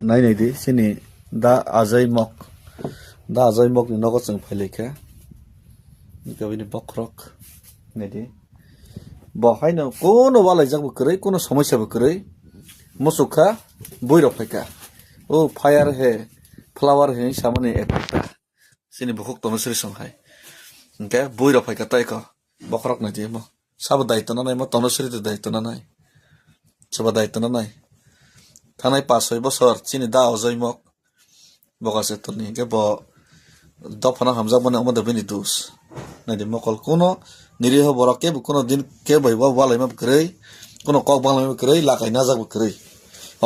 नायनायदि सिनि दा आजै मक नि नगद जों फैलायखा गाबिनि बख्रक नायदि बहायनो कोनो वालाय जाबो करै कोनो समस्याबो करै मुसुखा बयरक फैका ओ फायार हे फ्लावर हे सामने एफेक्टा सिनि बुखक तनो सरि संहाय ओंके बयरक फैका ताइको बख्रक नायदि म साबो दायित्व ना नाय म तनो सरि दायित्व ना नाय सोरबा दायित्व ना नाय थानाय 5-6 बছর চিনি দা অজয়মক বগাছে তনি কে ব দফনা হামজা বনে আমাদের বিনি দুস নাইদি মকল কোন নিরীহ বরকে কোন দিন কে বইবা ওয়ালাইমা গ্রৈ কোন কক বাংলাইমা গ্রৈ লাগাই না যাবো গ্রৈ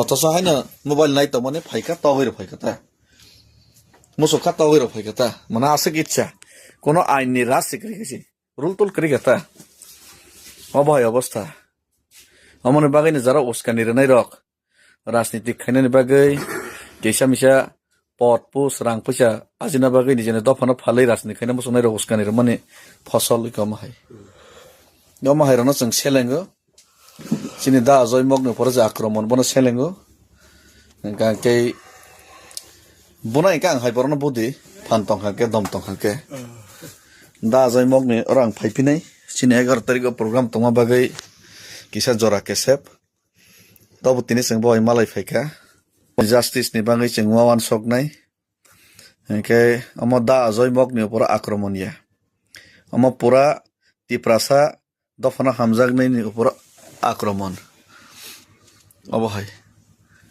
অথচ হাইনা মোবাইল নাই তো মানে ফাইকা তগৈর ফাইকাতা মুসুখা তগৈর ফাইকাতা মানে আছে কি ইচ্ছা কোন আইননি রাজ শিখে গেছি রুল তুল করে গেতা অবহায় অবস্থা অমনে বাগাইনে যারা উস্কানি রে নাই রক राजनीतिक खायनायनि बागै गेसा मिसा पद पुस रां फैसा आजिना बागै निजेनो दफाना फालै राजनीतिक खायना मोसौनाय रगसकानि माने फसल गमाहाय गमाहायरनो जों सेलेंगो सिनि दा अजय मगनो पर जा आक्रमण बनो सेलेंगो गाके बुनाय गां हायबरनो बुदि फानतं हाके दमतं हाके दा अजय मगनि रां फायफिनाय सिनि 11 तारिख प्रग्राम तंगा बागै किसा जरा केसेप तब तिनी जों बय मालाय फायका जास्टिस नि बागै जों वान सकनाय ओंके अम दा अजय मगनि ऊपर आक्रमण या अम पूरा तिप्रासा दफना हामजागनायनि ऊपर आक्रमण अबहाय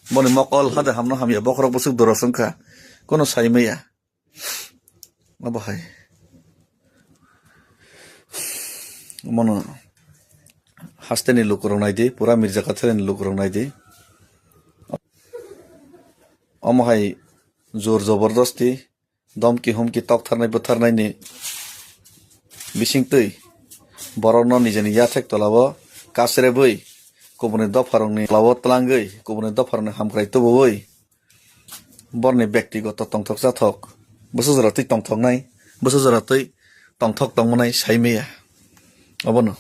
बनि मकल हादे हामना हामिया बखरक बसुक दरसंखा कोनो साइमैया अबहाय मन हास्तेनि लुकुरं नायदि पूरा मिर्जा काथेरनि लुकुरं नायदि अमहाय जोर जबरदस्ती दमकि हमकि तकथारनाय बोथारनायनि बिसिंतै बरनो निजेनि याथेक तलाबो कासरे बै गुबुननि दफारंनि लाबो तलांगै गुबुननि दफारनि हामख्राय तबोबै बरनि व्यक्तिगत तंथक जाथक बोसोजरातै तंथकनाय बोसोजरातै तंथक तंमनाय साइमेया अबनो